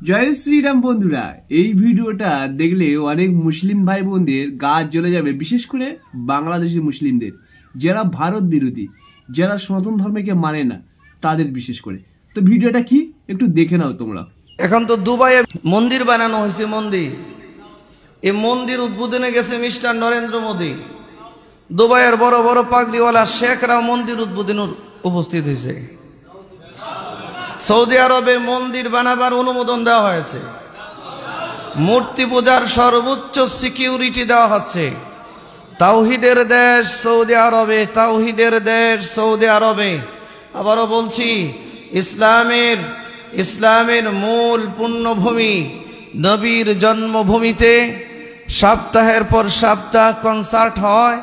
জয় শ্রীরাম বন্ধুরা, এই ভিডিওটা দেখলে অনেক মুসলিম ভাই বোনদের গা জ্বলে যাবে, বিশেষ করে বাংলাদেশি মুসলিমদের, যারা ভারত বিরোধী, যারা সনাতন ধর্মকে মানে না, তাদের বিশেষ করে। তো ভিডিওটা কি একটু দেখে নাও তোমরা। এখন তো দুবাইয়ে মন্দির বানানো হয়েছে। এই মন্দির উদ্বোধনে গেছে মিস্টার নরেন্দ্র মোদী। দুবাইয়ের বড় বড় পাগড়িওয়ালা শেখরাও মন্দির উদ্বোধনে উপস্থিত হয়েছে। সৌদি আরবে মন্দির বানাবার অনুমোদন দেওয়া হয়েছে। মূর্তি পূজার সর্বোচ্চ সিকিউরিটি দেওয়া হচ্ছে। তাওহীদের দেশ সৌদি আরবে, তাওহীদের দেশ সৌদি আরবে। আবারও বলছি, ইসলামের মূল পুণ্যভূমি নবীর জন্মভূমিতে সপ্তাহের পর সপ্তাহ কনসার্ট হয়।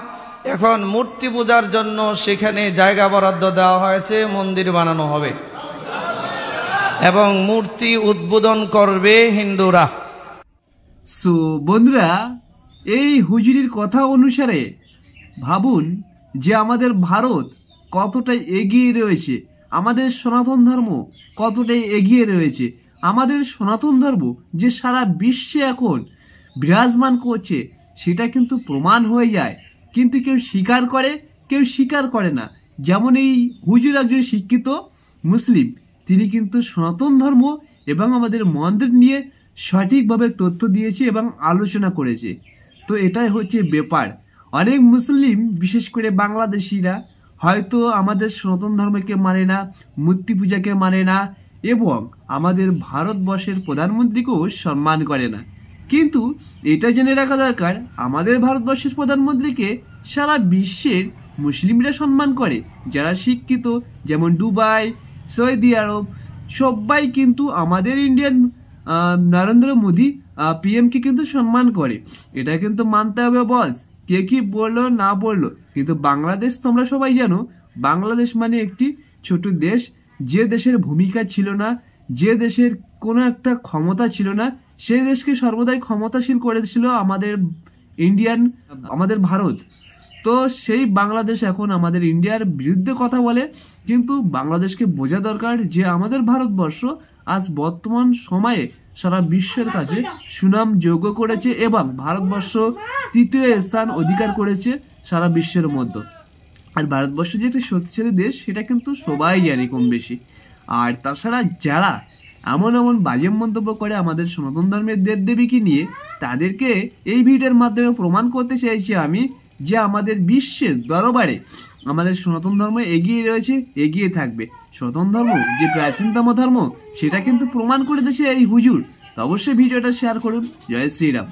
এখন মূর্তি পূজার জন্য সেখানে জায়গা বরাদ্দ দেওয়া হয়েছে, মন্দির বানানো হবে এবং মূর্তি উদ্বোধন করবে হিন্দুরা। সো বন্ধুরা, এই হুজুরির কথা অনুসারে ভাবুন যে আমাদের ভারত কতটাই এগিয়ে রয়েছে, আমাদের সনাতন ধর্ম কতটাই এগিয়ে রয়েছে। আমাদের সনাতন ধর্ম যে সারা বিশ্বে এখন বিরাজমান করছে, সেটা কিন্তু প্রমাণ হয়ে যায়। কিন্তু কেউ স্বীকার করে, কেউ স্বীকার করে না। যেমন এই হুজুর একজন শিক্ষিত মুসলিম, তিনি কিন্তু সনাতন ধর্ম এবং আমাদের মন্দির নিয়ে সঠিকভাবে তথ্য দিয়েছে এবং আলোচনা করেছে। তো এটাই হচ্ছে ব্যাপার। অনেক মুসলিম, বিশেষ করে বাংলাদেশিরা, হয়তো আমাদের সনাতন ধর্মকে মানে না, মূর্তি পূজাকে মানে না এবং আমাদের ভারতবর্ষের প্রধানমন্ত্রীকেও সম্মান করে না। কিন্তু এটা জেনে রাখা দরকার, আমাদের ভারতবর্ষের প্রধানমন্ত্রীকে সারা বিশ্বের মুসলিমরা সম্মান করে, যারা শিক্ষিত, যেমন দুবাই, সৌদি আরব, সবাই কিন্তু আমাদের ইন্ডিয়ান নরেন্দ্র মোদী পিএমকে কিন্তু সম্মান করে। এটা কিন্তু মানতে হবে বস, কে কি বললো না বললো। কিন্তু বাংলাদেশ, তোমরা সবাই জানো, বাংলাদেশ মানে একটি ছোট দেশ, যে দেশের ভূমিকা ছিল না, যে দেশের কোনো একটা ক্ষমতা ছিল না, সেই দেশকে সর্বদাই ক্ষমতাশীল করেছিল আমাদের ভারত। তো সেই বাংলাদেশ এখন আমাদের ইন্ডিয়ার বিরুদ্ধে কথা বলে। কিন্তু বাংলাদেশকে বোঝা দরকার যে আমাদের ভারতবর্ষ আজ বর্তমান সময়ে সারা বিশ্বের কাছে সুনাম যোগ্য করেছে এবং ভারতবর্ষ তৃতীয় স্থান অধিকার করেছে সারা বিশ্বের মধ্যে। আর ভারতবর্ষ যে একটি শক্তিশালী দেশ, সেটা কিন্তু সবাই জানে কম বেশি। আর তাছাড়া যারা এমন বাজে মন্তব্য করে আমাদের সনাতন ধর্মের দেবদেবীকে নিয়ে, তাদেরকে এই ভিডিওর মাধ্যমে প্রমাণ করতে চাইছি আমি যে আমাদের বিশ্বের দরবারে আমাদের সনাতন ধর্ম এগিয়ে রয়েছে, এগিয়ে থাকবে। সনাতন ধর্ম যে প্রাচীনতম ধর্ম, সেটা কিন্তু প্রমাণ করে দিয়েছে এই হুজুর। তো অবশ্যই ভিডিওটা শেয়ার করুন। জয় শ্রীরাম।